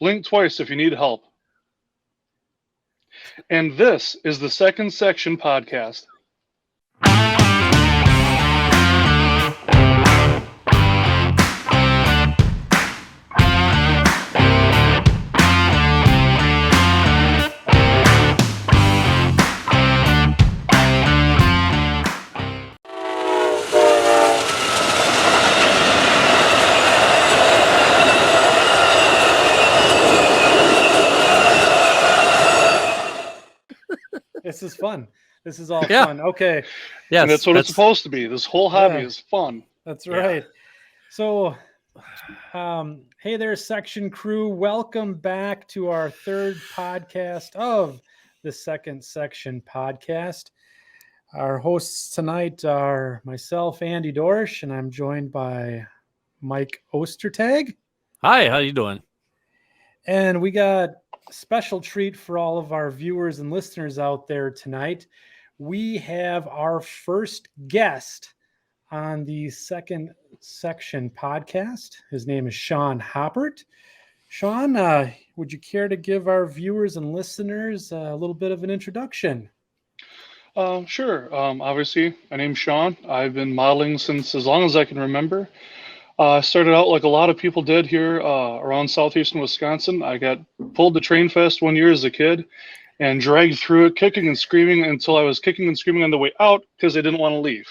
Blink twice if you need help. And this is the Second Section Podcast. This is fun. This is all fun. Okay. Yes, and that's what it's supposed to be. This whole hobby is fun. That's right. So, hey there, Section Crew. Welcome back to our third podcast of the Second Section Podcast. Our hosts tonight are myself, Andy Dorsch, and I'm joined by Mike Ostertag. Hi, how you doing? And we got special treat for all of our viewers and listeners out there tonight. We have our first guest on the Second Section Podcast. His name is Shawn Hoppert. Shawn, would you care to give our viewers and listeners a little bit of an introduction? Sure. Obviously, my name's Shawn. I've been modeling since as long as I can remember. I started out like a lot of people did here around southeastern Wisconsin. I got pulled to Train Fest one year as a kid and dragged through it, kicking and screaming until I was kicking and screaming on the way out because I didn't want to leave.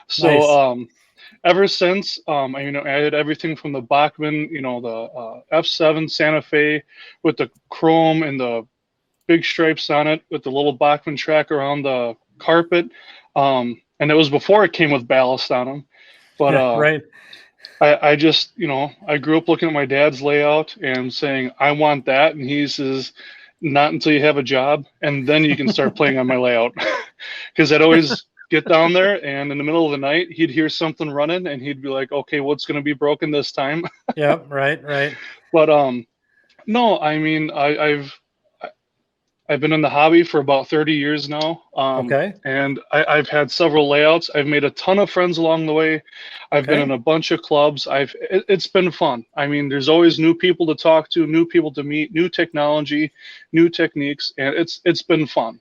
So nice. Ever since, I had everything from the Bachman, the F7 Santa Fe with the chrome and the big stripes on it with the little Bachman track around the carpet. And it was before it came with ballast on them. But right. I just, I grew up looking at my dad's layout and saying, I want that. And he says, not until you have a job. And then you can start playing on my layout. Because I'd always get down there and in the middle of the night, he'd hear something running and he'd be like, okay, what's going to be broken this time? Yeah, right. But no, I mean, I've been in the hobby for about 30 years now. Okay. And I've had several layouts. I've made a ton of friends along the way. I've been in a bunch of clubs. It's been fun. I mean, there's always new people to talk to, new people to meet, new technology, new techniques, and it's been fun.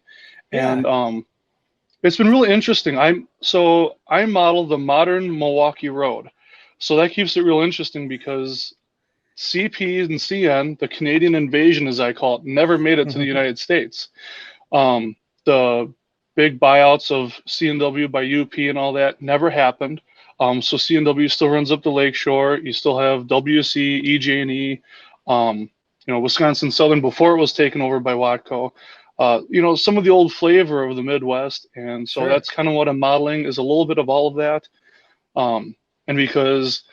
Yeah. And it's been really interesting. I model the modern Milwaukee Road. So that keeps it real interesting because CP and CN, the Canadian invasion, as I call it, never made it to the United States. The big buyouts of CNW by UP and all that never happened. So CNW still runs up the lakeshore. You still have WC, EJ&E, Wisconsin Southern before it was taken over by Watco. Some of the old flavor of the Midwest. And so That's kind of what I'm modeling is a little bit of all of that. And because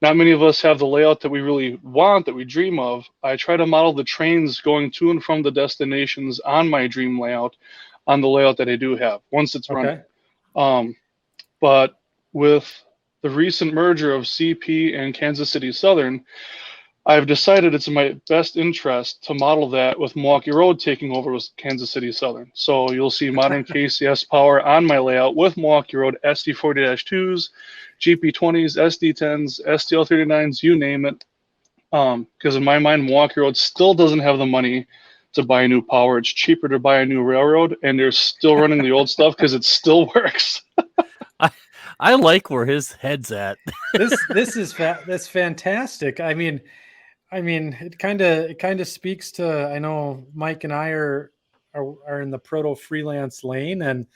not many of us have the layout that we really want, that we dream of, I try to model the trains going to and from the destinations on my dream layout, on the layout that I do have, once it's running. But with the recent merger of CP and Kansas City Southern, I've decided it's in my best interest to model that with Milwaukee Road taking over with Kansas City Southern. So you'll see modern KCS power on my layout with Milwaukee Road SD40-2s, GP20s, SD10s, STL39s, you name it. Because in my mind, Milwaukee Road still doesn't have the money to buy a new power. It's cheaper to buy a new railroad, and they're still running the old stuff because it still works. I like where his head's at. That's fantastic. I mean, it kind of speaks to, I know Mike and I are in the proto freelance lane, and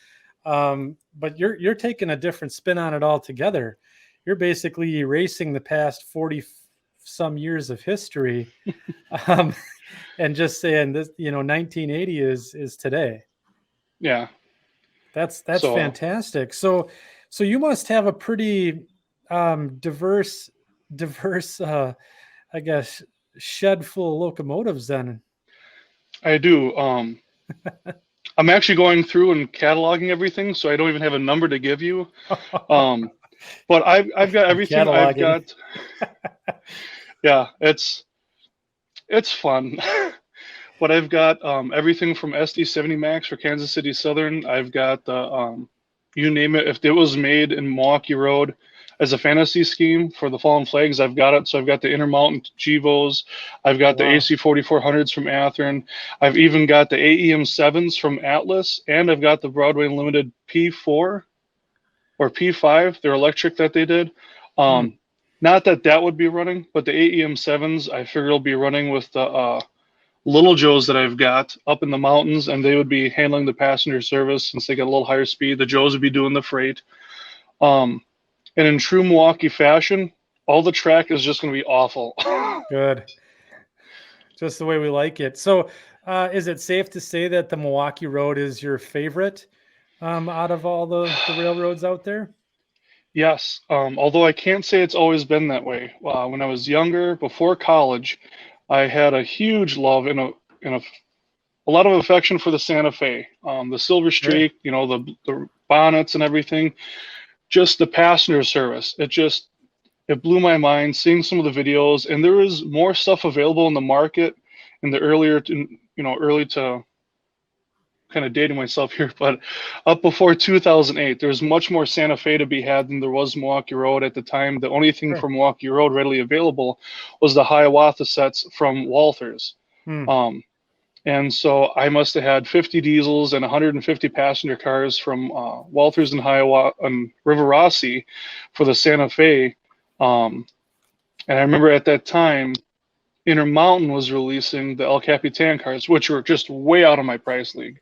but you're taking a different spin on it altogether. You're basically erasing the past 40 some years of history, and just saying this, 1980 is today. Yeah, that's fantastic. So you must have a pretty diverse, I guess, shed full of locomotives then. I do. I'm actually going through and cataloging everything, so I don't even have a number to give you. But I've got everything. I've got. Yeah, it's fun. But I've got everything from SD70 Max for Kansas City Southern. I've got the you name it. If it was made in Milwaukee Road, as a fantasy scheme for the Fallen Flags. I've got it. So I've got the Intermountain Gevos. I've got the AC 4400s from Athearn. I've even got the AEM 7s from Atlas, and I've got the Broadway Limited P4 or P5, their electric that they did. Not that would be running, but the AEM 7s I figure will be running with the Little Joes that I've got up in the mountains, and they would be handling the passenger service since they get a little higher speed. The Joes would be doing the freight. And in true Milwaukee fashion, all the track is just going to be awful. Good. Just the way we like it. So is it safe to say that the Milwaukee Road is your favorite out of all the railroads out there? Yes. Although I can't say it's always been that way. When I was younger, before college, I had a huge love and a lot of affection for the Santa Fe, the Silver Streak, you know, the bonnets and everything. Just the passenger service. It blew my mind seeing some of the videos, and there was more stuff available in the market in the early to kind of dating myself here, but up before 2008, there was much more Santa Fe to be had than there was Milwaukee Road at the time. The only thing from Milwaukee Road readily available was the Hiawatha sets from Walthers. And so I must have had 50 diesels and 150 passenger cars from Walthers and Hiawatha and River Rossi for the Santa Fe. And I remember at that time, Intermountain was releasing the El Capitan cars, which were just way out of my price league.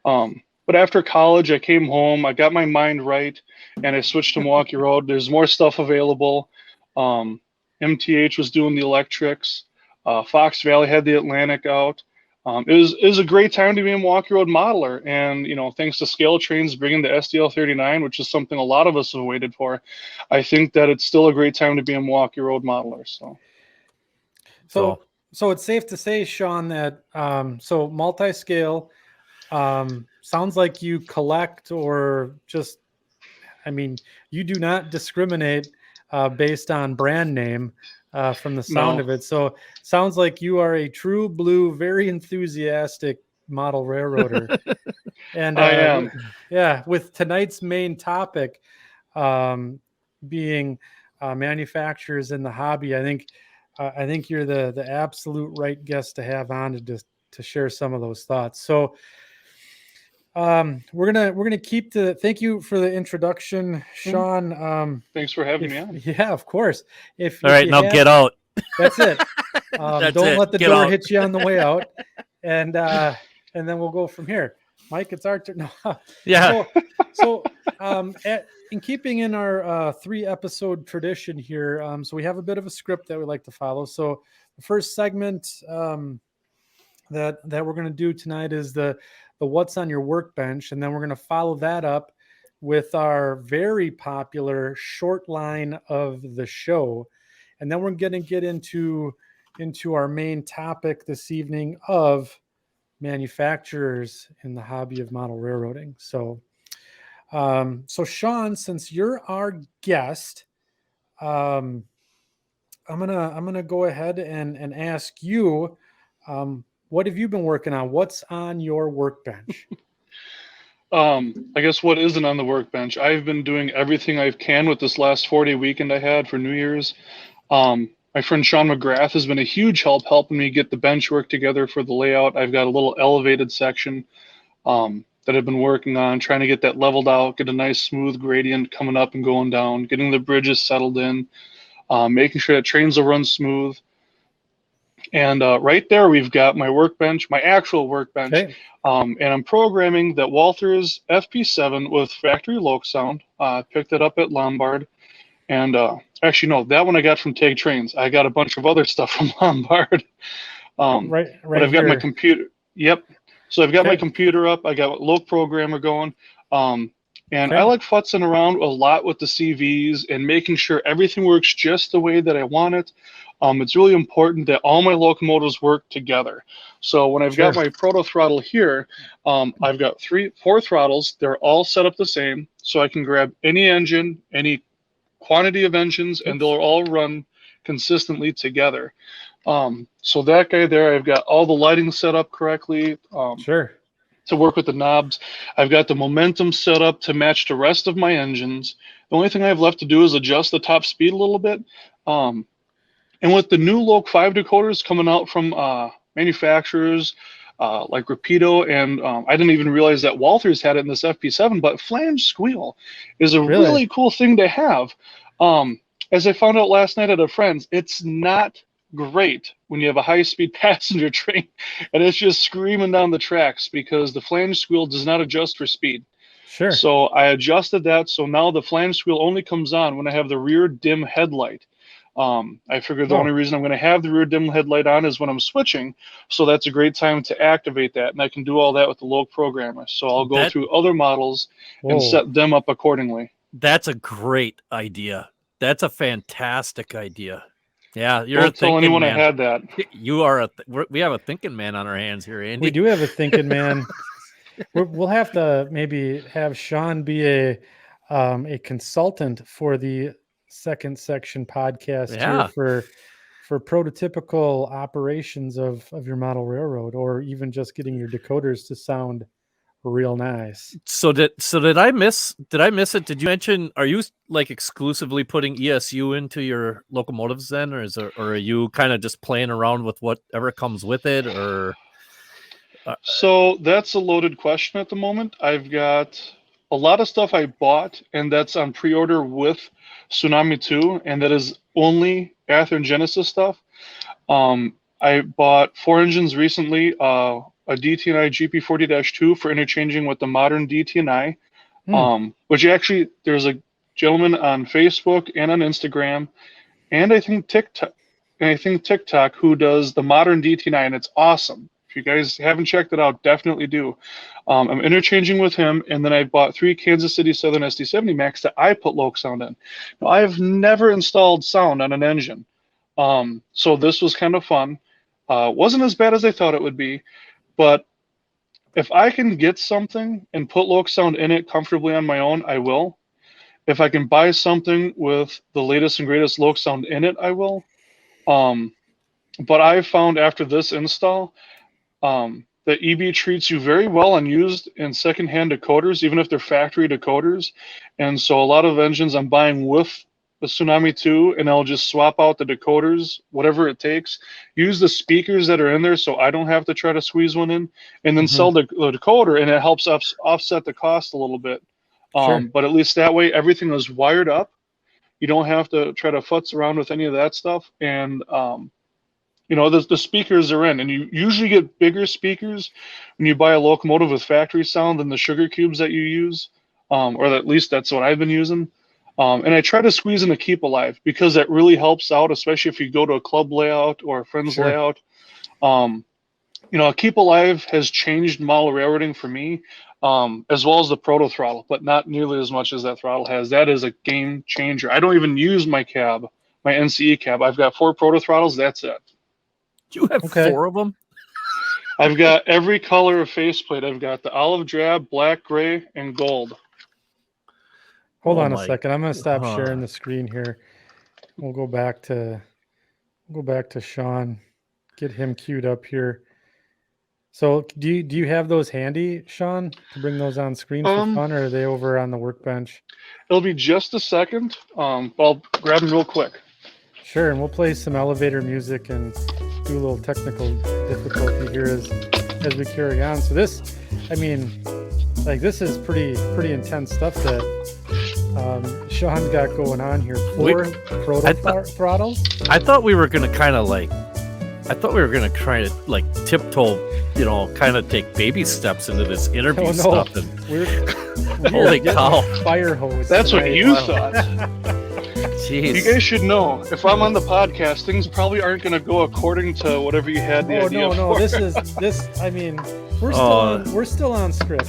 But after college, I came home, I got my mind right, and I switched to Milwaukee Road. There's more stuff available. MTH was doing the electrics. Fox Valley had the Atlantic out. It was a great time to be a Milwaukee Road modeler. And, you know, thanks to Scale Trains bringing the SDL 39, which is something a lot of us have waited for, I think that it's still a great time to be a Milwaukee Road modeler. So it's safe to say, Shawn, that so multi-scale sounds like you collect or just, I mean, you do not discriminate based on brand name from the sound of it. So sounds like you are a true blue, very enthusiastic model railroader. And I am. Yeah, with tonight's main topic being manufacturers in the hobby, I think you're the absolute right guest to have on to share some of those thoughts. So we're gonna keep thank you for the introduction, Shawn. Thanks for having me on. Yeah, of course. All right, now get out. That's it. Don't let the door hit you on the way out, and then we'll go from here. Mike, it's our turn. No. Yeah. So in keeping in our 3-episode tradition here, so we have a bit of a script that we like to follow. So the first segment that we're going to do tonight is the what's on your workbench, and then we're going to follow that up with our very popular short line of the show, and then we're going to get into our main topic this evening of manufacturers in the hobby of model railroading. So Shawn, since you're our guest, I'm gonna go ahead and ask you, what have you been working on? What's on your workbench? I guess what isn't on the workbench, I've been doing everything I can with this last 4-day weekend I had for New Year's. My friend Sean McGrath has been a huge help helping me get the bench work together for the layout. I've got a little elevated section that I've been working on, trying to get that leveled out, get a nice smooth gradient coming up and going down, getting the bridges settled in, making sure that trains will run smooth. And right there, we've got my workbench, my actual workbench. Okay. And I'm programming that Walthers FP7 with factory Loc sound. Picked it up at Lombard. And actually, no, that one I got from Tag Trains. I got a bunch of other stuff from Lombard. Right but I've got my computer. Yep. So I've got my computer up. I got a Loc programmer going. And I like futzing around a lot with the CVs and making sure everything works just the way that I want it. It's really important that all my locomotives work together. So when I've got my proto throttle here, I've got 4 throttles. They're all set up the same. So I can grab any engine, any quantity of engines, and they'll all run consistently together. So that guy there, I've got all the lighting set up correctly. To work with the knobs. I've got the momentum set up to match the rest of my engines. The only thing I have left to do is adjust the top speed a little bit. And with the new Loc 5 decoders coming out from manufacturers like Rapido, and I didn't even realize that Walters had it in this FP7, but flange squeal is a really cool thing to have. As I found out last night at a friend's, it's not great when you have a high-speed passenger train and it's just screaming down the tracks because the flange squeal does not adjust for speed. Sure. So I adjusted that, so now the flange squeal only comes on when I have the rear dim headlight. I figured the only reason I'm going to have the rear dim headlight on is when I'm switching, so that's a great time to activate that, and I can do all that with the Loc programmer. So I'll go through other models and set them up accordingly. That's a great idea. That's a fantastic idea. Yeah, you're Don't tell anyone I had that. You are we have a thinking man on our hands here, Andy. We do have a thinking man. We'll have to maybe have Shawn be a consultant for the Second Section podcast here for prototypical operations of your model railroad, or even just getting your decoders to sound real nice. So did I miss it? Did you mention, are you like exclusively putting ESU into your locomotives then, or are you kind of just playing around with whatever comes with it, or so that's a loaded question at the moment. I've got a lot of stuff I bought, and that's on pre-order with Tsunami 2, and that is only Athearn Genesis stuff. I bought 4 engines recently, a DTNI GP40-2 for interchanging with the modern DTNI, which actually there's a gentleman on Facebook and on Instagram, and I think TikTok who does the modern DTNI, and it's awesome. If you guys haven't checked it out, definitely do. I'm interchanging with him, and then I bought 3 Kansas City Southern SD70 Max that I put Loc sound in. Now, I've never installed sound on an engine, so this was kind of fun. Wasn't as bad as I thought it would be, but if I can get something and put Loc sound in it comfortably on my own, I will. If I can buy something with the latest and greatest Loc sound in it, I will. But I found after this install, that EB treats you very well on used and secondhand decoders, even if they're factory decoders. And so a lot of engines I'm buying with the Tsunami 2, and I'll just swap out the decoders, whatever it takes, use the speakers that are in there so I don't have to try to squeeze one in, and then sell the decoder, and it helps us offset the cost a little bit. But at least that way, everything is wired up. You don't have to try to futz around with any of that stuff. And the speakers are in, and you usually get bigger speakers when you buy a locomotive with factory sound than the sugar cubes that you use, or at least that's what I've been using. And I try to squeeze in a keep alive because that really helps out, especially if you go to a club layout or a friend's layout. A keep alive has changed model railroading for me, as well as the proto throttle, but not nearly as much as that throttle has. That is a game changer. I don't even use my cab, my NCE cab. I've got 4 proto throttles. That's it. You have 4 of them? I've got every color of faceplate. I've got the olive drab, black, gray, and gold. Hold on a second. I'm going to stop sharing the screen here. We'll go back to Shawn. Get him queued up here. So do you have those handy, Shawn, to bring those on screen for fun, or are they over on the workbench? It'll be just a second. But I'll grab them real quick. Sure, and we'll play some elevator music and do a little technical difficulty here as we carry on. So this is pretty intense stuff that Shawn's got going on here. 4 proto throttles. I thought we were gonna try to tiptoe, kind of take baby steps into this interview stuff. And holy cow! Fire hose. That's what you thought. Jeez. You guys should know, if I'm on the podcast, things probably aren't going to go according to whatever you had the idea for. No. We're still on script.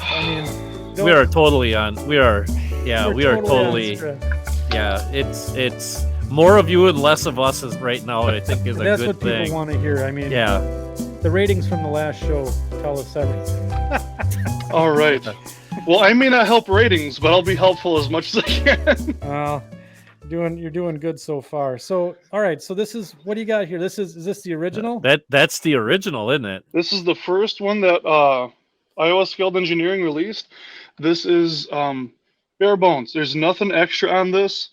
We are totally on. We are totally. Yeah, it's more of you and less of us right now. I think is a good thing. That's what people want to hear. The ratings from the last show tell us everything. All right. Well, I may not help ratings, but I'll be helpful as much as I can. Well, you're doing good so far. So, all right. So this is, what do you got here? Is this the original? That's the original, isn't it? This is the first one that Iowa Skilled Engineering released. This is bare bones. There's nothing extra on this.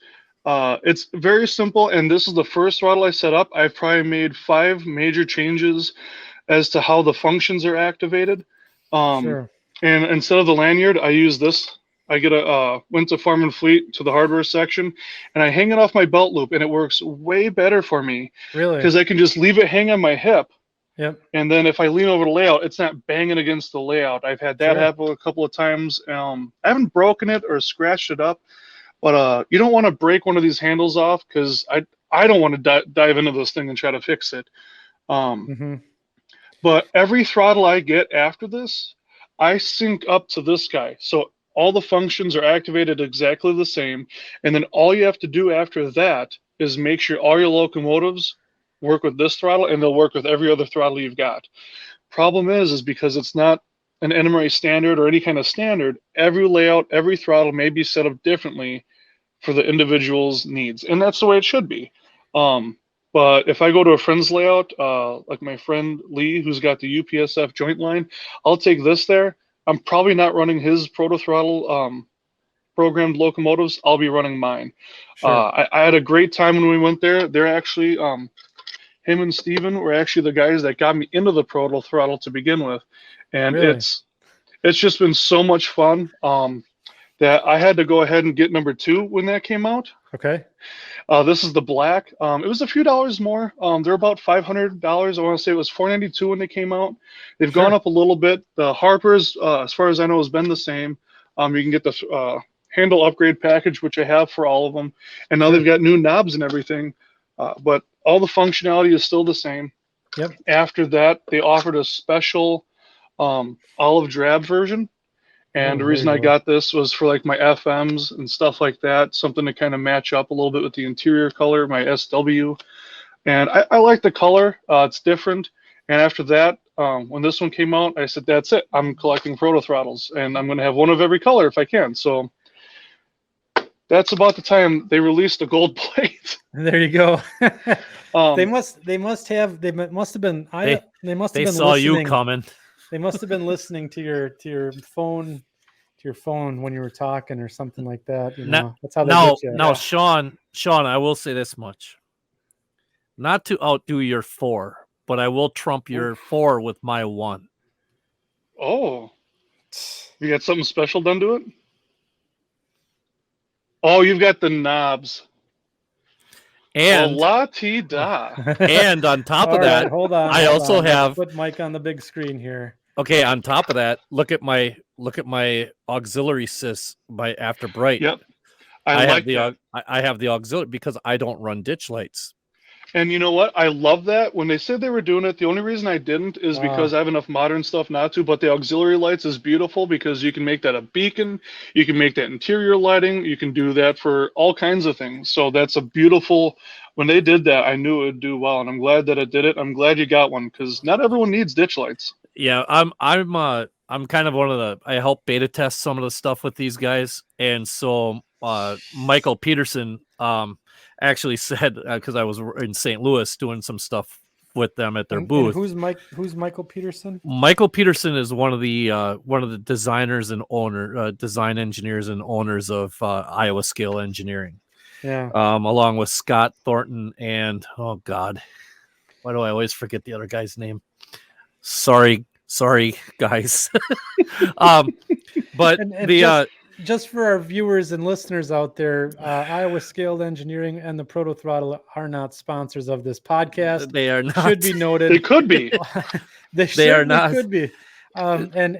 It's very simple, and this is the first throttle I set up. I've probably made 5 major changes as to how the functions are activated. Sure. And instead of the lanyard, I use this. I get went to Farm and Fleet to the hardware section, and I hang it off my belt loop, and it works way better for me Really? because I can just leave it hang on my hip. Yep. And then if I lean over the layout, it's not banging against the layout. I've had that Sure. happen a couple of times. I haven't broken it or scratched it up, but you don't want to break one of these handles off because I don't want to dive into this thing and try to fix it. But every throttle I get after this, I sync up to this guy. So all the functions are activated exactly the same. And then all you have to do after that is make sure all your locomotives work with this throttle, and they'll work with every other throttle you've got. Problem is because it's not an NMRA standard or any kind of standard, every layout, every throttle may be set up differently for the individual's needs. And that's the way it should be. But if I go to a friend's layout, like my friend Lee, who's got the UPSF joint line, I'll take this there. I'm probably not running his proto throttle programmed locomotives. I'll be running mine. Sure. I had a great time when we went there. They're actually, him and Steven were actually the guys that got me into the proto throttle to begin with. And Really? it's just been so much fun that I had to go ahead and get number 2 when that came out. Okay. This is the black. It was a few dollars more. They're about $500. I want to say it was $492 when they came out. They've Sure. gone up a little bit. The Harper's, as far as I know, has been the same. You can get the handle upgrade package, which I have for all of them. And now Sure. they've got new knobs and everything. But all the functionality is still the same. Yep. After that, they offered a special olive drab version. And the reason I got this was for like my FMs and stuff like that, something to kind of match up a little bit with the interior color, my SW. And I like the color. It's different. And after that, when this one came out, I said, that's it. I'm collecting proto throttles, and I'm going to have one of every color if I can. So that's about the time they released the gold plate. There you go. They must have been They listening. saw you coming. They must have been listening to your phone when you were talking or something like that. You know, that's how they get you. Now, Shawn, I will say this much: not to outdo your 4, but I will trump your 4 with my 1. Oh, you got something special done to it? Oh, you've got the knobs. And la-ti-da. And on top of that, hold on. I also have put Mike on the big screen here. Okay, on top of that, look at my auxiliary sys by After Bright. Yep. I have the auxiliary because I don't run ditch lights. And you know what? I love that. When they said they were doing it, the only reason I didn't is because I have enough modern stuff not to, but the auxiliary lights is beautiful because you can make that a beacon, you can make that interior lighting, you can do that for all kinds of things. So that's a beautiful, when they did that, I knew it would do well, and I'm glad that it did it. I'm glad you got one because not everyone needs ditch lights. Yeah, I'm kind of one of the, I help beta test some of the stuff with these guys, and so Michael Peterson actually said, because I was in St. Louis doing some stuff with them at their booth. And who's Michael Peterson? Michael Peterson is one of the designers and design engineers and owners of Iowa Scale Engineering. Yeah. Along with Scott Thornton and, oh God, why do I always forget the other guy's name? Sorry, guys. But just for our viewers and listeners out there, Iowa Scaled Engineering and the Proto Throttle are not sponsors of this podcast. They are not. Should be noted. They could be. They are not. Could be. And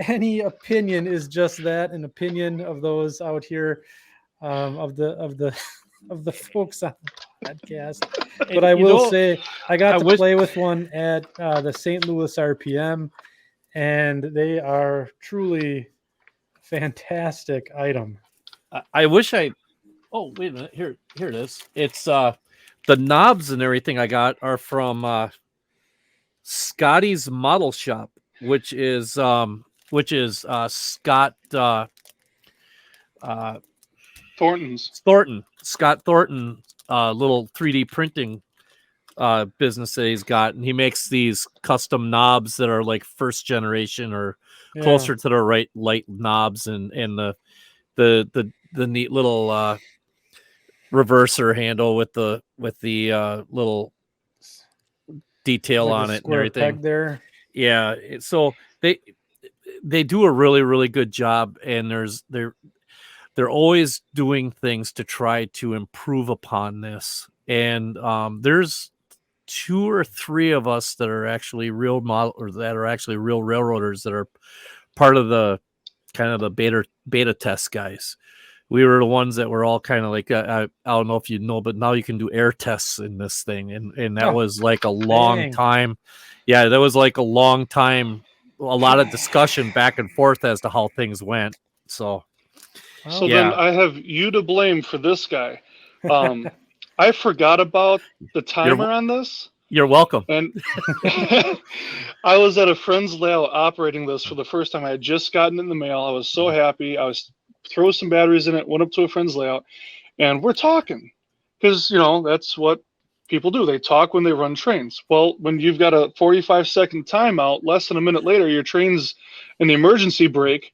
any opinion is just that, an opinion of those out here, of the folks on the podcast. But I will say, I got to play with one at the St. Louis RPM, and they are truly fantastic item. I wish oh, wait a minute. Here it is. It's the knobs and everything I got are from Scotty's Model Shop, which is Scott Thornton's. Scott Thornton, little 3D printing business that he's got, and he makes these custom knobs that are like first generation or closer to the right light knobs, and the neat little reverser handle with the little detail like on a it and square everything. peg there. Yeah, so they do a really, really good job, and they're always doing things to try to improve upon this. And there's 2 or 3 of us that are actually real real railroaders that are part of the kind of the beta test guys. We were the ones that were all kind of like, I don't know if you know, but now you can do air tests in this thing. And that was like a long time. Yeah, that was like a long time, a lot of discussion back and forth as to how things went. So then I have you to blame for this guy. I forgot about the timer on this. You're welcome. And I was at a friend's layout operating this for the first time. I had just gotten it in the mail. I was so happy. I was throw some batteries in it, went up to a friend's layout, and we're talking. Because, that's what people do. They talk when they run trains. Well, when you've got a 45-second timeout, less than a minute later, your train's in the emergency brake,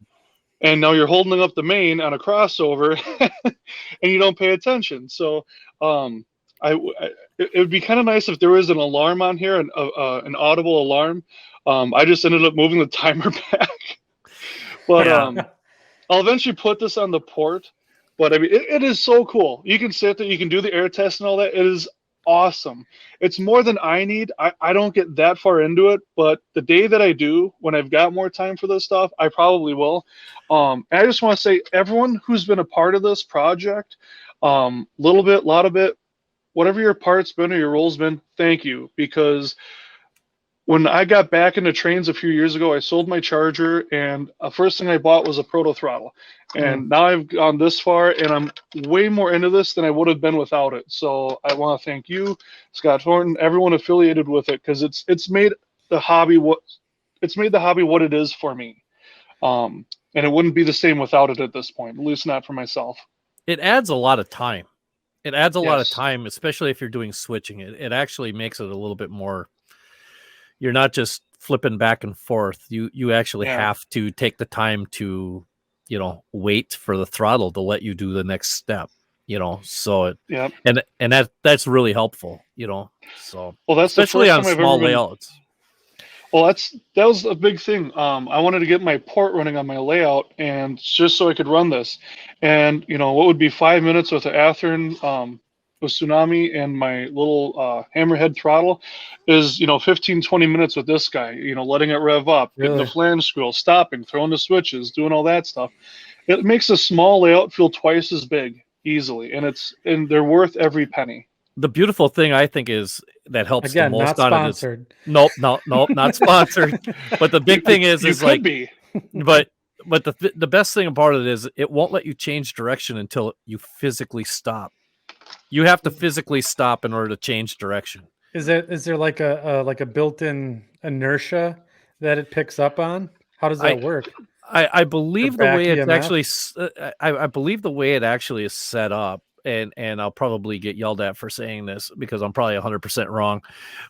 and now you're holding up the main on a crossover, and you don't pay attention. So it would be kind of nice if there was an alarm on here, an audible alarm. I just ended up moving the timer back. But I'll eventually put this on the port. But I mean, it is so cool. You can sit there, you can do the air test and all that. It is awesome. It's more than I need. I don't get that far into it, but the day that I do, when I've got more time for this stuff, I probably will. And I just want to say, everyone who's been a part of this project, little bit, lot of it, whatever your part's been or your role's been, thank you. Because when I got back into trains a few years ago, I sold my Charger, and the first thing I bought was a proto throttle. And now I've gone this far, and I'm way more into this than I would have been without it. So I want to thank you, Scott Thornton, everyone affiliated with it, because it's made the hobby what it is for me. And it wouldn't be the same without it at this point, at least not for myself. It adds a lot of time. It adds a lot of time, especially if you're doing switching. It actually makes it a little bit more. You're not just flipping back and forth. You actually have to take the time to, wait for the throttle to let you do the next step. So and that's really helpful. So that's especially on small layouts. Well, that was a big thing. I wanted to get my port running on my layout, and just so I could run this. And what would be 5 minutes with the Athearn, with Tsunami and my little hammerhead throttle is 15-20 minutes with this guy. Letting it rev up, getting the flange squeal, stopping, throwing the switches, doing all that stuff. It makes a small layout feel twice as big easily, and they're worth every penny. The beautiful thing I think is that helps again, the most not on sponsored. It is nope, not sponsored. But the big thing is like, be. but the best thing about it is it won't let you change direction until you physically stop. You have to physically stop in order to change direction. Is there like a built-in inertia that it picks up on? How does that work? I believe the way it's EMF? actually. I believe the way it actually is set up, and I'll probably get yelled at for saying this because I'm probably 100% wrong,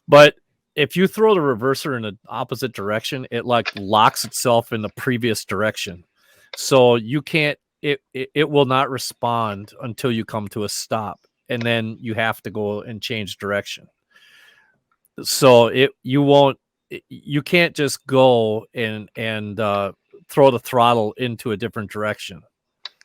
but if you throw the reverser in the opposite direction, it like locks itself in the previous direction, so you can't. It will not respond until you come to a stop. And then you have to go and change direction. So you can't just go and throw the throttle into a different direction.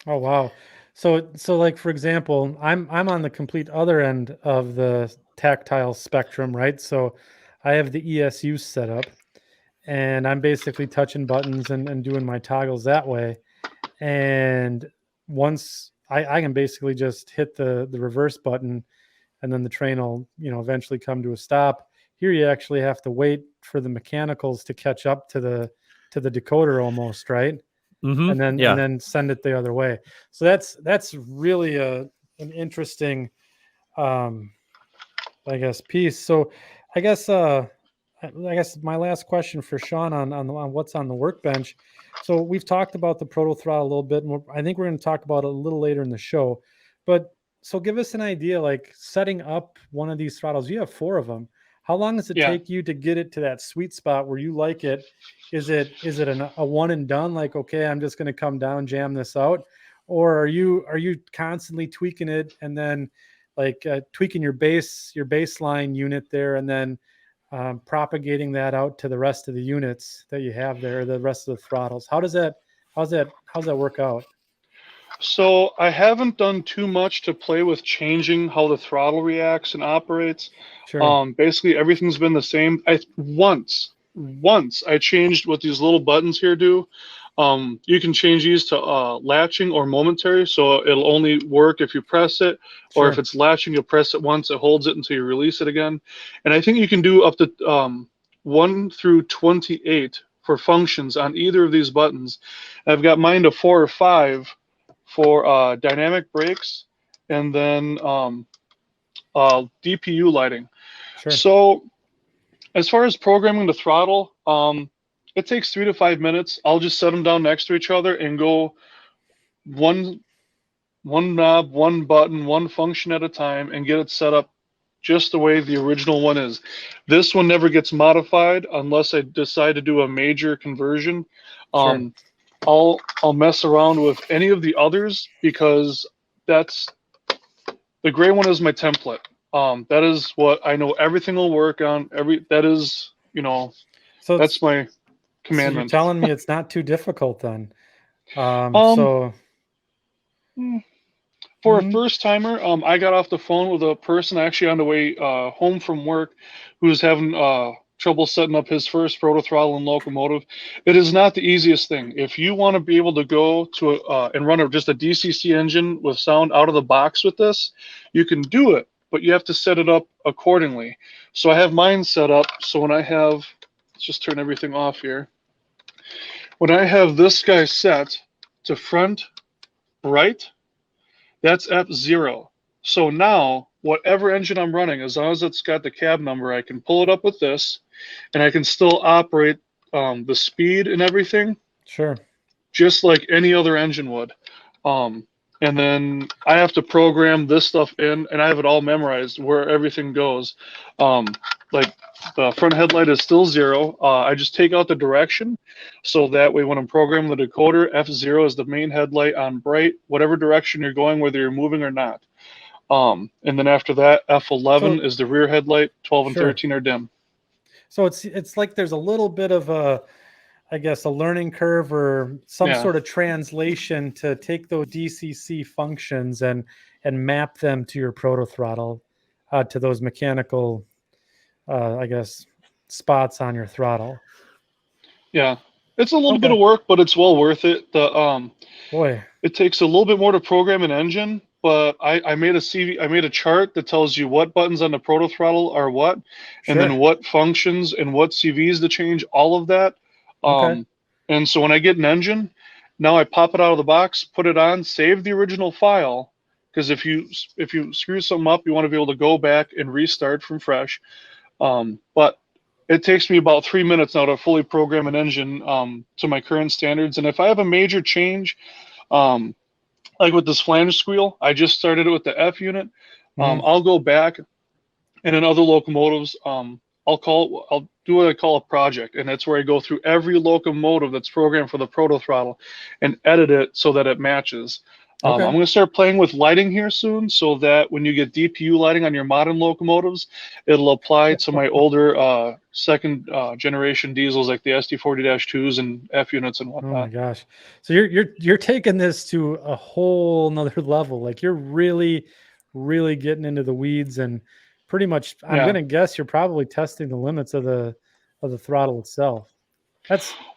Oh, wow. So like, for example, I'm on the complete other end of the tactile spectrum, right? So I have the ESU set up, and I'm basically touching buttons and doing my toggles that way. And once I can basically just hit the reverse button, and then the train will, eventually come to a stop. Here, you actually have to wait for the mechanicals to catch up to the decoder almost, right? Mm-hmm. And then send it the other way. So that's really an interesting, I guess, piece. So I guess my last question for Shawn on what's on the workbench. So we've talked about the proto throttle a little bit, and I think we're going to talk about it a little later in the show. But so give us an idea, like setting up one of these throttles. You have 4 of them. How long does it Yeah. take you to get it to that sweet spot where you like it? Is it a one and done? Like, okay, I'm just going to come down, jam this out, or are you constantly tweaking it and then like tweaking your baseline unit there, and then propagating that out to the rest of the units that you have there, the rest of the throttles? How's that work out? So I haven't done too much to play with changing how the throttle reacts and operates. Sure. Basically everything's been the same. Once I changed what these little buttons here do. You can change these to latching or momentary, so it'll only work if you press it, or if it's latching, you'll press it once, it holds it until you release it again. And I think you can do up to 1 through 28 for functions on either of these buttons. I've got mine to 4 or 5 for dynamic brakes, and then DPU lighting. Sure. So as far as programming the throttle, it takes 3 to 5 minutes. I'll just set them down next to each other and go one knob, one button, one function at a time, and get it set up just the way the original one is. This one never gets modified unless I decide to do a major conversion. Sure. I'll mess around with any of the others because that's the gray one is my template. That is what I know everything will work on. That is, So that's my commandment. So you're telling me it's not too difficult then. For a first timer, I got off the phone with a person actually on the way home from work who's having trouble setting up his first proto throttle and locomotive. It is not the easiest thing. If you want to be able to go to and run just a DCC engine with sound out of the box with this, you can do it, but you have to set it up accordingly. So I have mine set up. So when I have, let's just turn everything off here. When I have this guy set to front right, that's F0. So now, whatever engine I'm running, as long as it's got the cab number, I can pull it up with this, and I can still operate the speed and everything. Sure. Just like any other engine would. And then I have to program this stuff in, and I have it all memorized where everything goes. Like the front headlight is still 0. I just take out the direction, so that way when I'm programming the decoder, F0 is the main headlight on bright, whatever direction you're going, whether you're moving or not. And then after that, F11 is the rear headlight, 12 and 13 are dim. So it's like there's a little bit of a, I guess, a learning curve or some sort of translation to take those DCC functions and map them to your proto throttle, to those mechanical, I guess, spots on your throttle. Yeah, it's a little bit of work, but it's well worth it. Boy, it takes a little bit more to program an engine, but I made a chart that tells you what buttons on the proto throttle are what, and then what functions and what CVs to change, all of that. And so when I get an engine, now I pop it out of the box, put it on, save the original file, because if you screw something up, you want to be able to go back and restart from fresh. But it takes me about 3 minutes now to fully program an engine to my current standards. And if I have a major change, like with this flange squeal, I just started it with the F unit. I'll go back, and in other locomotives, I'll do what I call a project, and that's where I go through every locomotive that's programmed for the proto throttle and edit it so that it matches. I'm going to start playing with lighting here soon, so that when you get DPU lighting on your modern locomotives, it'll apply to my older second generation diesels like the SD40-2s and F units and whatnot. Oh my gosh! So you're taking this to a whole nother level. Like you're really getting into the weeds, and pretty much, I'm going to guess you're probably testing the limits of the throttle itself.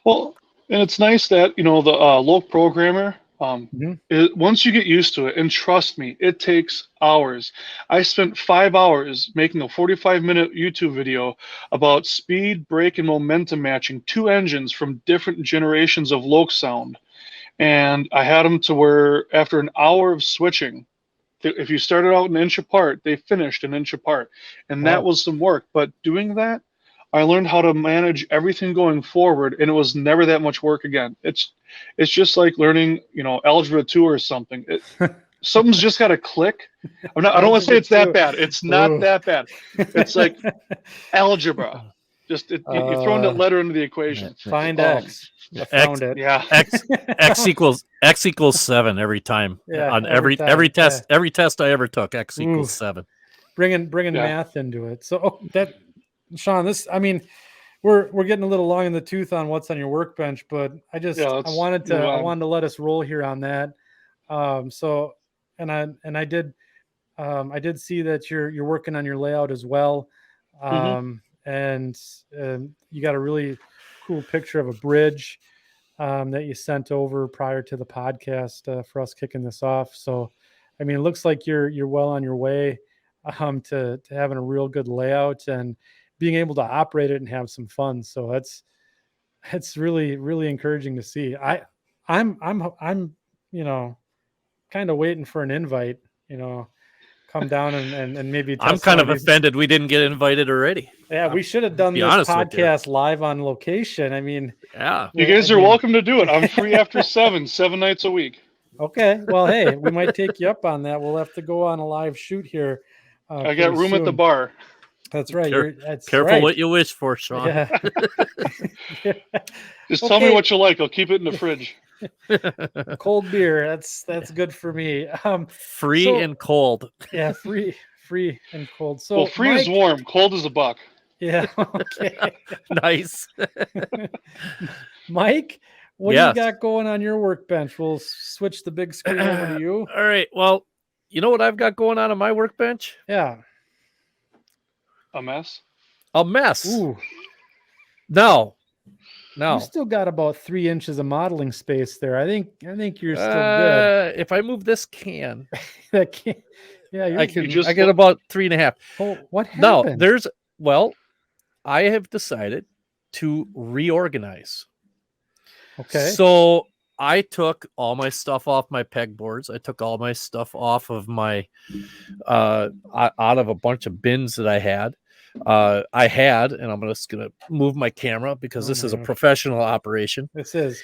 Well, and it's nice that the loc programmer. Once you get used to it, and trust me, it takes hours. I spent 5 hours making a 45-minute YouTube video about speed, brake, and momentum matching 2 engines from different generations of loc sound. And I had them to where after an hour of switching, if you started out an inch apart, they finished an inch apart. And that was some work. But doing that, I learned how to manage everything going forward, and it was never that much work again. It's just like learning, Algebra 2 or something. something's just got to click. I don't want to say it's that bad. It's not that bad. It's like algebra. Just you throw in that letter into the equation. Find X. I found it. Yeah. X equals 7 every time. Yeah, On every every time, test, every test I ever took, X equals 7. Bringing math into it. So that, Shawn, this, I mean, we're getting a little long in the tooth on what's on your workbench, but I wanted to let us roll here on that. So, and I did see that you're working on your layout as well. And you got a really cool picture of a bridge that you sent over prior to the podcast for us kicking this off. So, I mean, it looks like you're well on your way to having a real good layout and being able to operate it and have some fun. So it's really, really encouraging to see. I'm kind of waiting for an invite, come down and maybe test. I'm kind of offended we didn't get invited already. Yeah, we should have done this podcast live on location. I mean, yeah, you guys are welcome to do it. I'm free after 7 nights a week. Okay, well, hey, we might take you up on that. We'll have to go on a live shoot here. I got room at the bar. That's right. Careful what you wish for, Shawn. Yeah. Just tell me what you like. I'll keep it in the fridge. Cold beer. That's good for me. Free and cold. Yeah, free and cold. So free is warm. Cold is $1. Yeah. Okay. Nice. Mike, what do you got going on your workbench? We'll switch the big screen over to you. All right. Well, you know what I've got going on my workbench? Yeah. A mess. Ooh. No. You still got about 3 inches of modeling space there. I think you're still good. If I move this can, I get about 3.5. Oh, what happened? I have decided to reorganize. Okay. So I took all my stuff off my pegboards. I took all my stuff off of my out of a bunch of bins that I had. And I'm just gonna move my camera because this is a professional operation. This is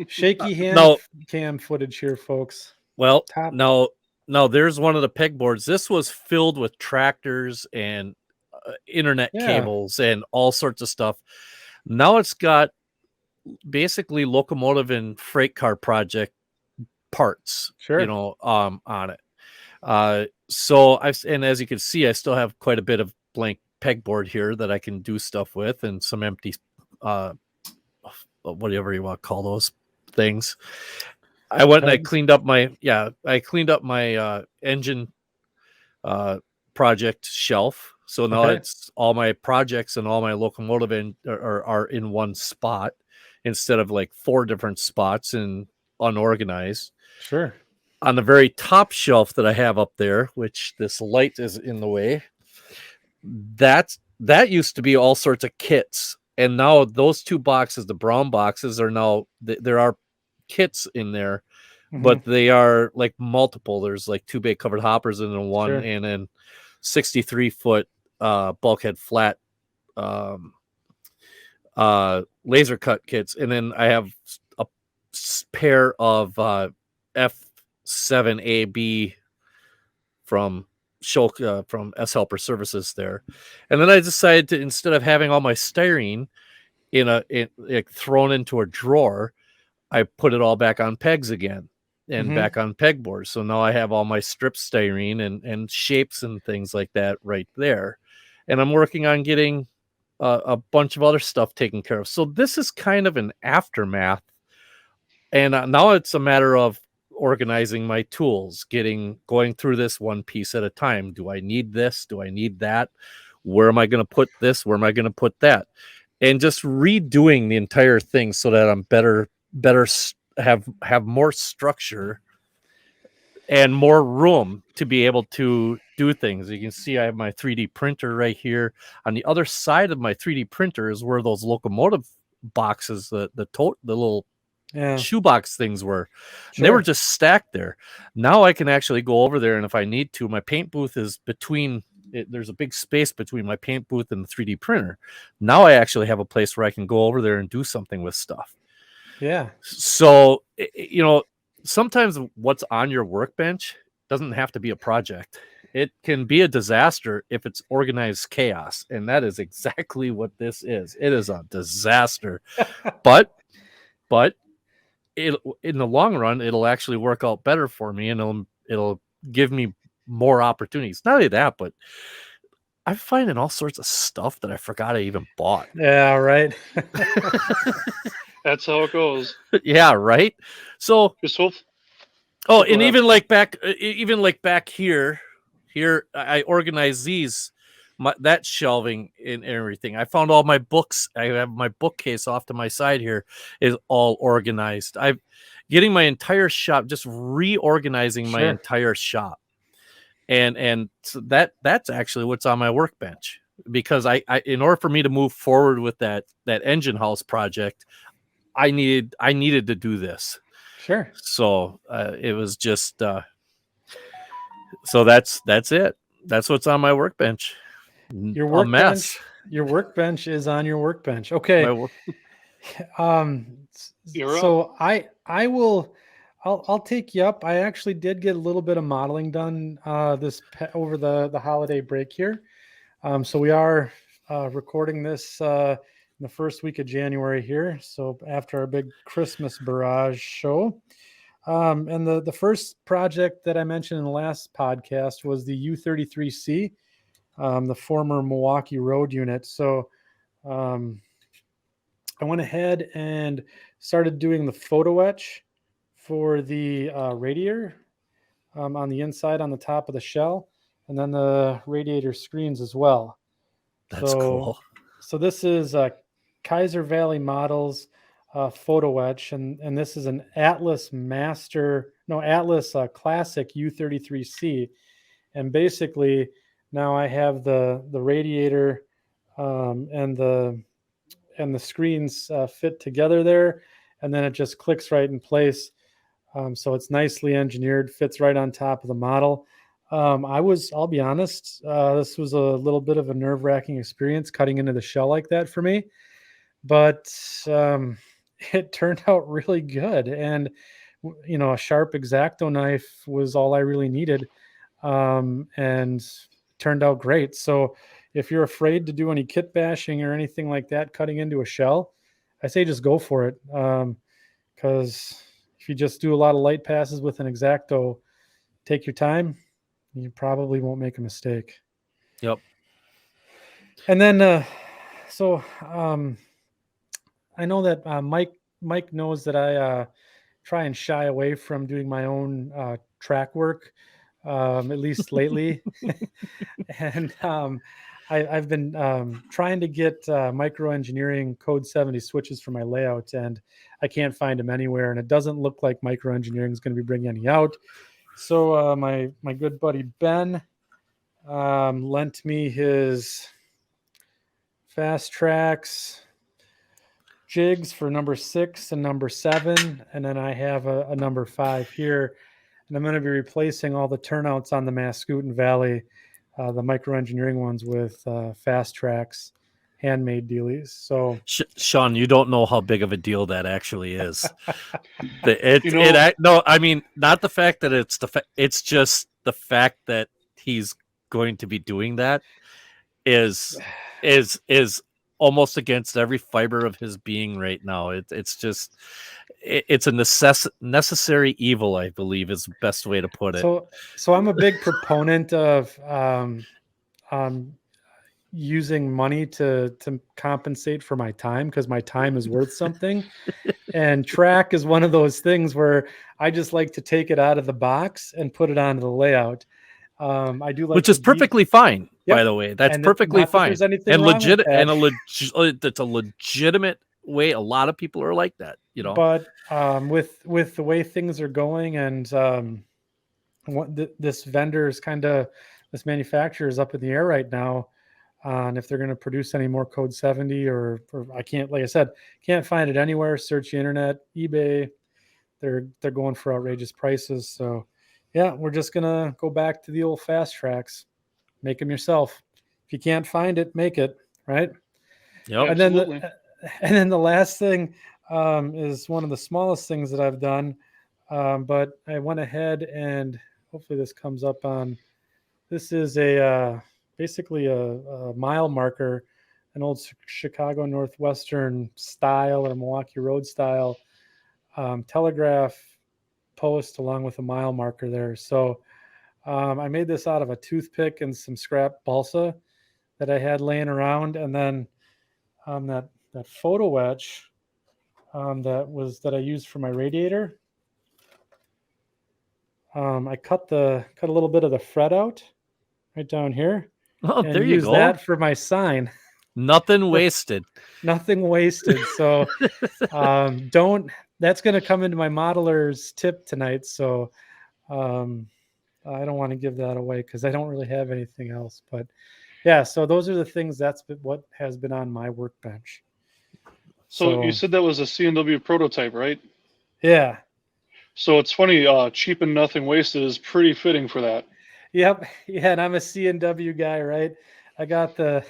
shaky hand cam footage here, folks. Well, no, there's one of the pegboards. This was filled with tractors and internet cables and all sorts of stuff. Now it's got basically locomotive and freight car project parts, on it. So and as you can see, I still have quite a bit of blank pegboard here that I can do stuff with, and some empty, whatever you want to call those things. I went and I cleaned up my engine project shelf. So now it's all my projects and all my locomotive are in one spot instead of like 4 different spots and unorganized. Sure. On the very top shelf that I have up there, which this light is in the way, that used to be all sorts of kits. And now those 2 boxes, the brown boxes, are now, there are kits in there, but they are like multiple. There's like 2 bay covered hoppers in one, and then 63-foot bulkhead flat laser cut kits. And then I have a pair of F7AB from Shulk from S Helper Services there. And then I decided to, instead of having all my styrene thrown into a drawer, I put it all back on pegs again and back on pegboards. So now I have all my strip styrene and shapes and things like that right there. And I'm working on getting a bunch of other stuff taken care of. So this is kind of an aftermath. And now it's a matter of organizing my tools, going through this one piece at a time. Do I need this? Do I need that? Where am I going to put this? Where am I going to put that? And just redoing the entire thing so that I'm better have more structure and more room to be able to do things. You can see I have my 3D printer right here. On the other side of my 3D printer is where those locomotive boxes, the little shoebox things were. Sure. They were just stacked there. Now I can actually go over there, and if I need to, my paint booth is between it, there's a big space between my paint booth and the 3D printer. Now I actually have a place where I can go over there and do something with stuff. Yeah. So, sometimes what's on your workbench doesn't have to be a project. It can be a disaster if it's organized chaos, and that is exactly what this is. It is a disaster, but it, in the long run, it'll actually work out better for me, and it'll give me more opportunities. Not only that, but I'm finding all sorts of stuff that I forgot I even bought. Yeah, right. That's how it goes. Yeah, right. So, Just hope. oh, Go and ahead. even like back here, I organized these, that shelving and everything. I found all my books. I have my bookcase off to my side here is all organized. I'm getting my entire shop, just reorganizing my Sure. entire shop. And so that's actually what's on my workbench, because I in order for me to move forward with that engine house project, I needed to do this. Sure. So it was just so that's it. That's what's on my workbench. Your A mess. Your workbench is on your workbench. Okay. You're So I will. I'll take you up. I actually did get a little bit of modeling done over the holiday break here. So we are recording this in the first week of January here. So after our big Christmas barrage show. And the first project that I mentioned in the last podcast was the U33C, the former Milwaukee Road unit. So I went ahead and started doing the photo etch for the radiator on the inside on the top of the shell, and then the radiator screens as well. That's cool. So this is Kaiser Valley Models photo etch, and this is an Atlas Classic U33C, and basically now I have the radiator and the screens fit together there, and then it just clicks right in place. So it's nicely engineered, fits right on top of the model. I'll be honest, this was a little bit of a nerve-wracking experience cutting into the shell like that for me, but it turned out really good. And, a sharp X-Acto knife was all I really needed, and turned out great. So if you're afraid to do any kit bashing or anything like that, cutting into a shell, I say just go for it. Because if you just do a lot of light passes with an X-Acto, take your time, you probably won't make a mistake. Yep. And then, I know that Mike knows that I try and shy away from doing my own track work, at least lately. And I've been trying to get microengineering code 70 switches for my layout, and I can't find them anywhere, and it doesn't look like microengineering is going to be bringing any out. So my good buddy Ben lent me his Fast Tracks jigs for number 6 and number 7, and then I have a number 5 here, and I'm going to be replacing all the turnouts on the Mascoutin Valley, the microengineering ones, with Fast Tracks handmade dealies. So Shawn, you don't know how big of a deal that actually is. I mean, not the fact that it's just the fact that he's going to be doing that is almost against every fiber of his being right now. It's a necessary evil, I believe, is the best way to put it. So I'm a big proponent of using money to compensate for my time, because my time is worth something. And track is one of those things where I just like to take it out of the box and put it onto the layout. I do like, which is perfectly fine, Yep. by the way. That's And perfectly not that fine there's anything and wrong with legit, that. and that's a legitimate way. A lot of people are like that, But with the way things are going, and this this manufacturer is up in the air right now on if they're going to produce any more code 70 or I can't, like I said, can't find it anywhere. Search the internet, eBay, they're going for outrageous prices. So yeah, we're just gonna go back to the old Fast Tracks, make them yourself. If you can't find it, make it, right? Yep. Absolutely. And then the last thing is one of the smallest things that I've done, but I went ahead and hopefully this comes up on. This is a basically a mile marker, an old Chicago Northwestern style or Milwaukee Road style telegraph post along with a mile marker there. So I made this out of a toothpick and some scrap balsa that I had laying around, and then that photo etch that I used for my radiator. I cut a little bit of the fret out right down here. Oh, and there you use go. that for my sign. Nothing wasted. Nothing wasted. So that's going to come into my modeler's tip tonight. So I don't want to give that away because I don't really have anything else. But yeah, so those are the things. That's what has been on my workbench. So you said that was a C&W prototype, right? Yeah. So it's funny, cheap and nothing wasted is pretty fitting for that. Yep. Yeah, and I'm a C&W guy, right? I got the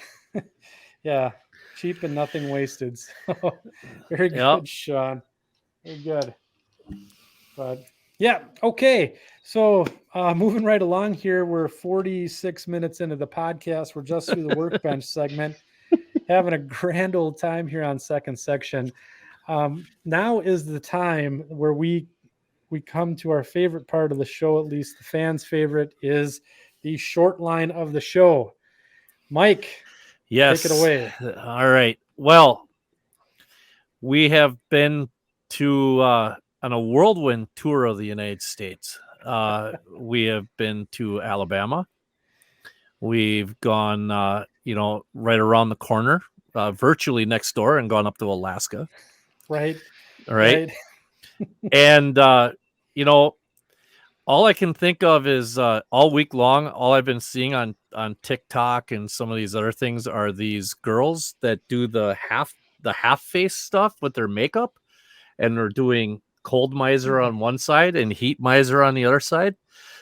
yeah, cheap and nothing wasted. So very good, Shawn. Very good. But yeah, okay. So moving right along here, we're 46 minutes into the podcast. We're just through the workbench segment, having a grand old time here on second section. Now is the time where we come to our favorite part of the show, at least the fans' favorite, is the short line of the show. Mike, yes, take it away. All right. Well, we have been to on a whirlwind tour of the United States. We have been to Alabama. We've gone, right around the corner, virtually next door, and gone up to Alaska. Right. All right. And, all I can think of is all week long, all I've been seeing on TikTok and some of these other things are these girls that do the half face stuff with their makeup, and they're doing cold miser on one side and heat miser on the other side.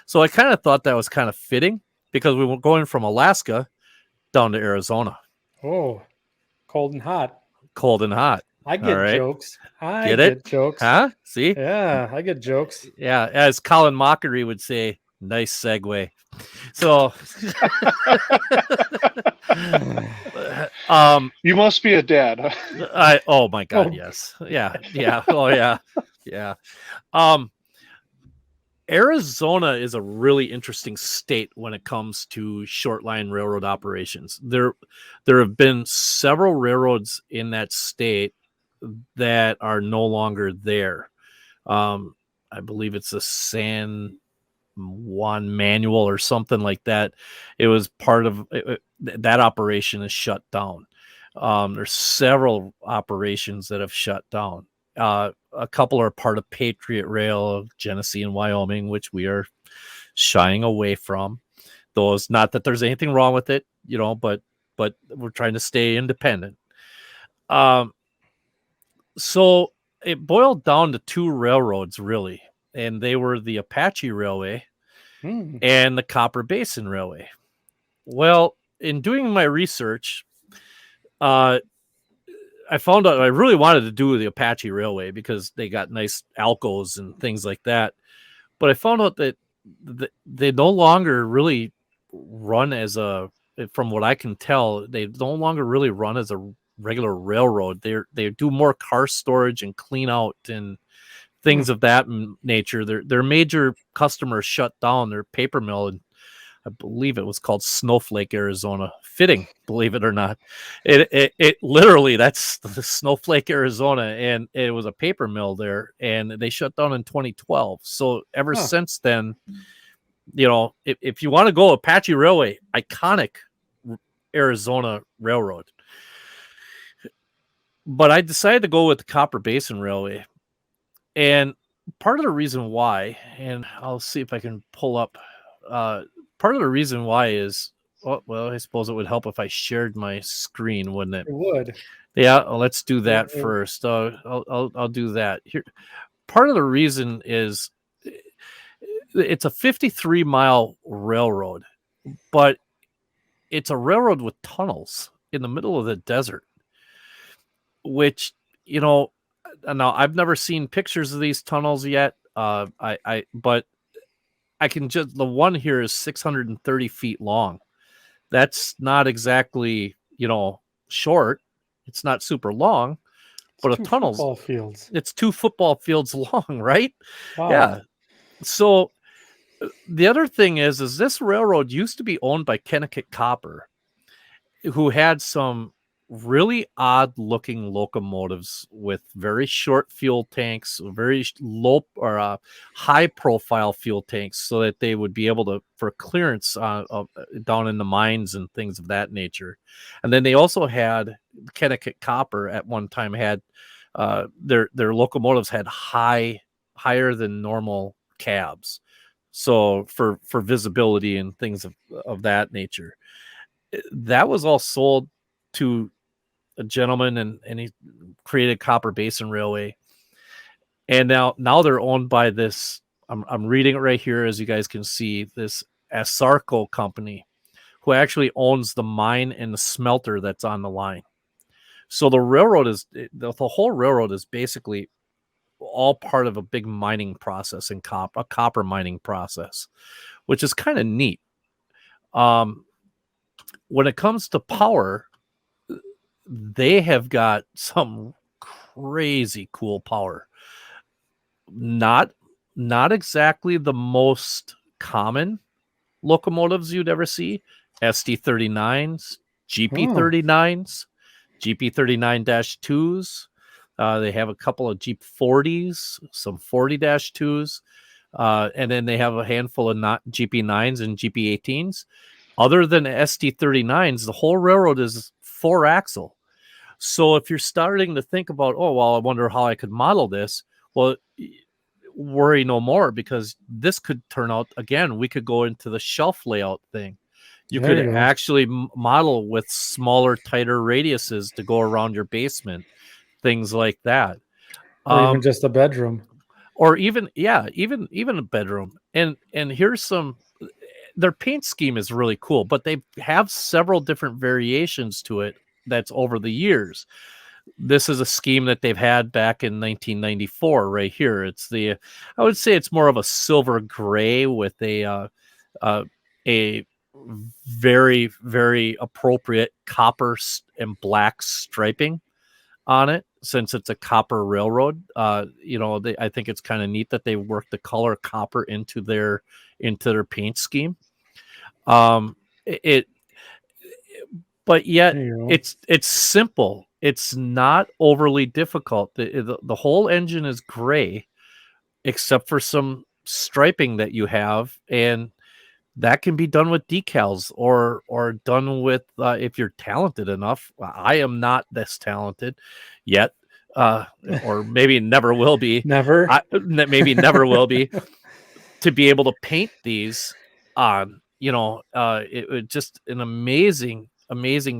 So I kind of thought that was kind of fitting because we were going from Alaska down to Arizona. Oh, cold and hot. Cold and hot. I get jokes. I get jokes. Huh? See? Yeah, I get jokes. Yeah, as Colin Mockery would say, nice segue. So you must be a dad. Oh my God, yes. Yeah. Oh yeah. Arizona is a really interesting state when it comes to short line railroad operations. There have been several railroads in that state that are no longer there. I believe it's a San Juan Manual or something like that. It was part of that operation is shut down. There's several operations that have shut down. A couple are part of Patriot Rail of Genesee and Wyoming, which we are shying away from. Those, not that there's anything wrong with it, but we're trying to stay independent. So it boiled down to two railroads, really, and they were the Apache Railway and the Copper Basin Railway. Well, in doing my research, I found out I really wanted to do the Apache Railway because they got nice Alcos and things like that. But I found out that they no longer really run from what I can tell, they no longer really run as a regular railroad. They do more car storage and clean out and things of that nature. Their major customers shut down their paper mill, and I believe it was called Snowflake, Arizona. Fitting, believe it or not. It literally, that's the Snowflake, Arizona, and it was a paper mill there, and they shut down in 2012. So ever since then, if you want to go Apache Railway, iconic Arizona railroad. But I decided to go with the Copper Basin Railway. And part of the reason why, and I'll see if I can pull up, part of the reason why is, I suppose it would help if I shared my screen, wouldn't it? It would. Yeah, let's do that first. I'll do that. Here, part of the reason is it's a 53-mile railroad, but it's a railroad with tunnels in the middle of the desert, which, now I've never seen pictures of these tunnels yet. But the one here is 630 feet long. That's not exactly, short. It's not super long, but a Two tunnel's football fields. it's 2 football fields long, right? Wow. Yeah. So the other thing is this railroad used to be owned by Connecticut Copper, who had some really odd looking locomotives with very short fuel tanks, very low or high profile fuel tanks, so that they would be able to for clearance down in the mines and things of that nature. And then they also had Connecticut Copper at one time had their locomotives had higher than normal cabs, so for visibility and things of that nature. That was all sold to a gentleman, and he created Copper Basin Railway. And now they're owned by this. I'm reading it right here, as you guys can see, this Asarco company, who actually owns the mine and the smelter that's on the line. So the whole railroad is basically all part of a big mining process a copper mining process, which is kind of neat. When it comes to power, they have got some crazy cool power. Not exactly the most common locomotives you'd ever see. ST39s, GP39s, GP39-2s. They have a couple of Jeep 40s, some 40-2s, and then they have a handful of GP9s and GP18s. Other than ST39s, the whole railroad is 4-axle. So if you're starting to think about, oh, well, I wonder how I could model this, well, worry no more, because this could turn out, again, we could go into the shelf layout thing. You could actually model with smaller, tighter radiuses to go around your basement, things like that. Or even just a bedroom. Or even a bedroom. And here's some, their paint scheme is really cool, but they have several different variations to it that's over the years. This is a scheme that they've had back in 1994 right here. I would say it's more of a silver gray with a very, very appropriate copper and black striping on it, since it's a copper railroad. I think it's kind of neat that they work the color copper into their paint scheme. But yet it's simple. It's not overly difficult. The whole engine is gray, except for some striping that you have, and that can be done with decals or done with if you're talented enough. I am not this talented yet, or maybe never will be. Maybe never will be, to be able to paint these on. It just an amazing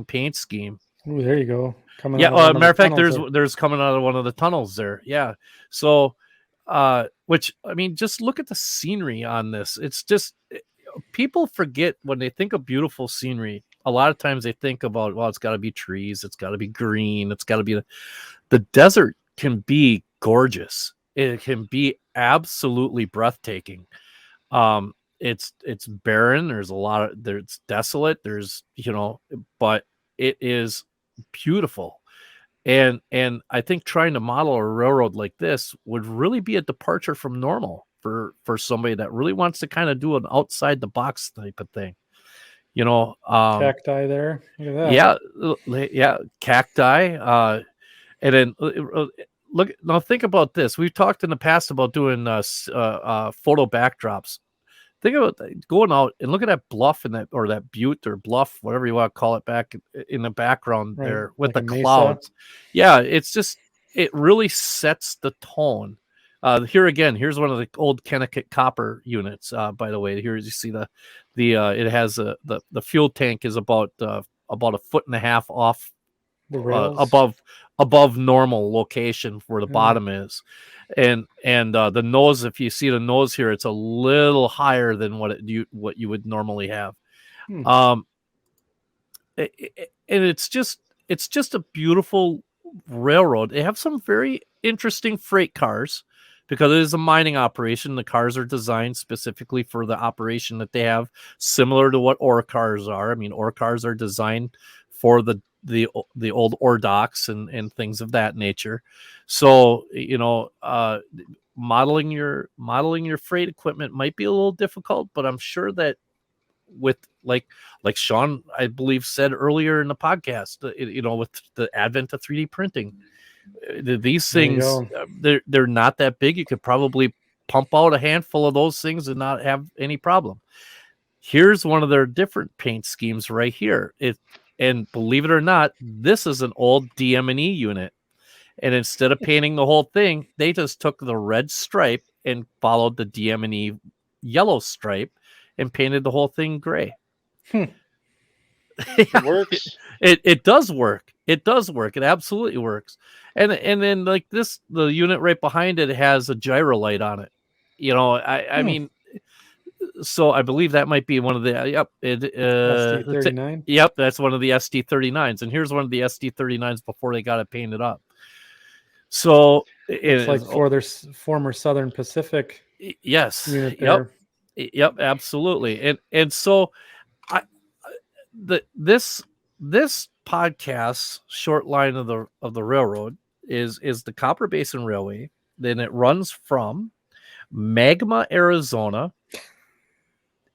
paint scheme. Oh, there you go. Matter of fact, there's coming out of one of the tunnels there. Yeah. So, which, I mean, just look at the scenery on this. It's just, people forget when they think of beautiful scenery. A lot of times they think about, well, it's got to be trees, it's got to be green, it's got to be the desert can be gorgeous. It can be absolutely breathtaking. It's barren. It's desolate. But it is beautiful. And I think trying to model a railroad like this would really be a departure from normal for somebody that really wants to kind of do an outside the box type of thing. Cacti there. Look at that. Yeah, cacti. And then look, now think about this. We've talked in the past about doing photo backdrops. Think about going out and look at that bluff or that butte or bluff, whatever you want to call it, back in the background there with like the clouds. Yeah, it's just, it really sets the tone. Here's one of the old Connecticut Copper units. By the way, here you see it has the fuel tank is about a 1.5 foot off above normal location where the bottom is, and the nose, if you see the nose here, it's a little higher than what you would normally have. And it's just a beautiful railroad. They have some very interesting freight cars, because it is a mining operation. The cars are designed specifically for the operation that they have, similar to what ore cars are. I mean, ore cars are designed for the old ore docks and things of that nature. So, modeling your freight equipment might be a little difficult, but I'm sure that with like Shawn, I believe, said earlier in the podcast, with the advent of 3D printing, these things, they're not that big. You could probably pump out a handful of those things and not have any problem. Here's one of their different paint schemes right here. And believe it or not, this is an old DM&E unit. And instead of painting the whole thing, they just took the red stripe and followed the DM&E yellow stripe and painted the whole thing gray. It works. It does work. It does work. It absolutely works. And then like this, the unit right behind it has a gyro light on it. I mean, so I believe that might be one of the SD39. Yep, that's one of the SD39s. And here's one of the SD39s before they got it painted up. So it's like for their former Southern Pacific. Yes. Unit there. Yep, absolutely. And so this podcast, Short Line of the Railroad, is the Copper Basin Railway. Then it runs from Magma, Arizona.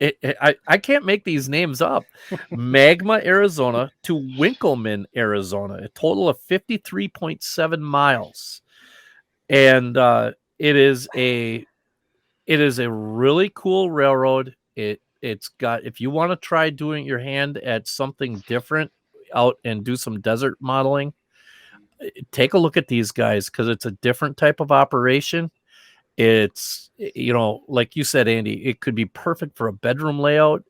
I can't make these names up. Magma, Arizona to Winkleman, Arizona, a total of 53.7 miles. And it is a really cool railroad. It's got, if you want to try doing your hand at something different out and do some desert modeling, take a look at these guys, because it's a different type of operation. It's, like you said, Andy, it could be perfect for a bedroom layout,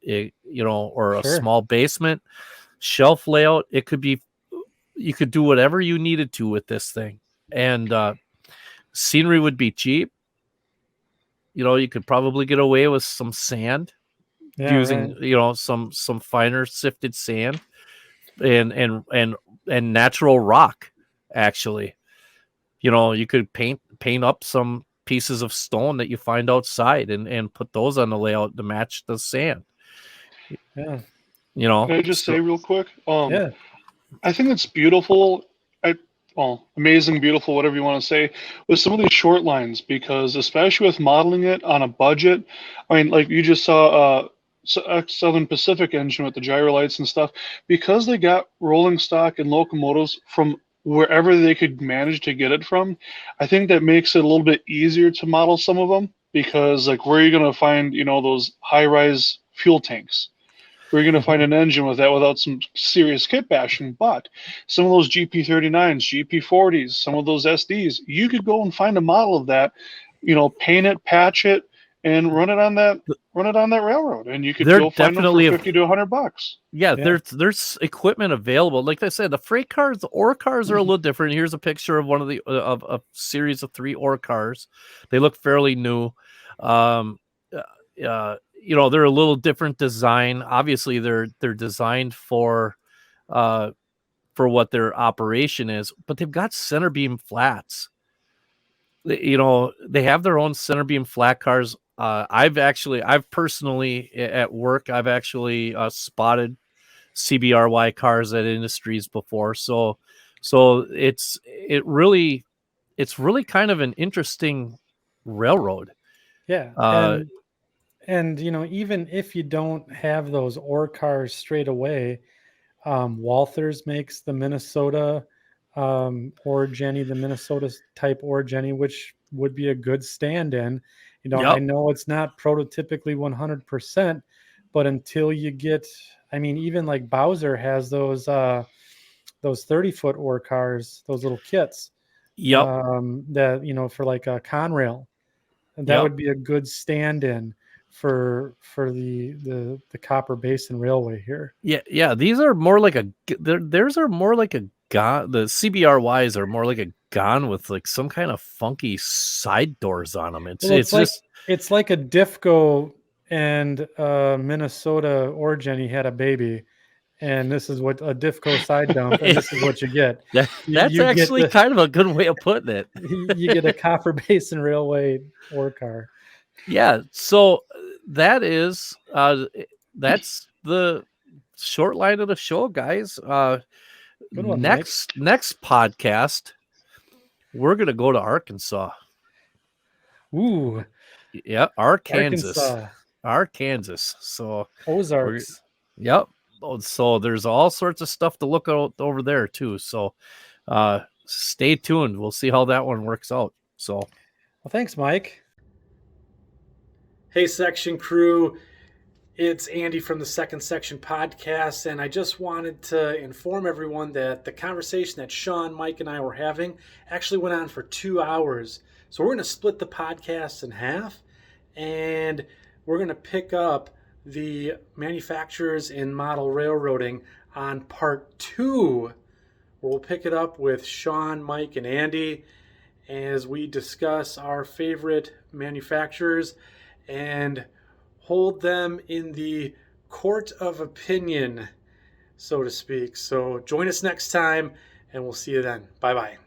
or a small basement shelf layout. It could be, you could do whatever you needed to with this thing. And scenery would be cheap. You could probably get away with some sand, using, some finer sifted sand and natural rock. Actually, you could paint up some pieces of stone that you find outside and put those on the layout to match the sand. Yeah. Can I just say real quick? Yeah. I think it's beautiful. Amazing, beautiful, whatever you want to say, with some of these short lines, because especially with modeling it on a budget, I mean, like you just saw Southern Pacific engine with the gyro lights and stuff, because they got rolling stock and locomotives from wherever they could manage to get it from. I think that makes it a little bit easier to model some of them, because like, where are you going to find, those high-rise fuel tanks? We're going to find an engine with that without some serious kit bashing. But some of those GP39s, GP40s, some of those SDs, you could go and find a model of that, paint it, patch it, and run it on that railroad, and you could go find them for $50 to $100. Yeah, there's equipment available. Like I said, the freight cars, the ore cars are a little different. Here's a picture of one of the of a series of 3 ore cars. They look fairly new. They're a little different design. Obviously, they're designed for what their operation is, but they've got center beam flats. They have their own center beam flat cars. I've personally at work, I've actually spotted CBRY cars at Industries before. So it's really kind of an interesting railroad. Yeah. And even if you don't have those ore cars straight away, Walthers makes the Minnesota ore Jenny, the Minnesota type ore Jenny, which would be a good stand-in. I know it's not prototypically 100%, but until you get, I mean, even like Bowser has those 30-foot ore cars, those little kits. That for like a Conrail, and that would be a good stand-in for the Copper Basin Railway here. Yeah. These are more like theirs are more like a gun. The CBRYs are more like a gun with like some kind of funky side doors on them. It's like a Diffco and Minnesota ore Jenny had a baby, and this is what a Diffco side dump, and this is what you get. That's you get actually kind of a good way of putting it. You get a Copper Basin Railway ore car. Yeah, so that is that's the short line of the show, guys. Good one, next podcast, we're gonna go to Arkansas. Ooh, yeah, Arkansas. So Ozarks. Yep. So there's all sorts of stuff to look out over there too. So stay tuned. We'll see how that one works out. So, well, thanks, Mike. Hey, section crew. It's Andy from the Second Section Podcast, and I just wanted to inform everyone that the conversation that Shawn, Mike, and I were having actually went on for 2 hours. So we're going to split the podcast in half, and we're going to pick up the manufacturers in model railroading on part 2, where we'll pick it up with Shawn, Mike, and Andy as we discuss our favorite manufacturers and hold them in the court of opinion, so to speak. So join us next time, and we'll see you then. Bye-bye.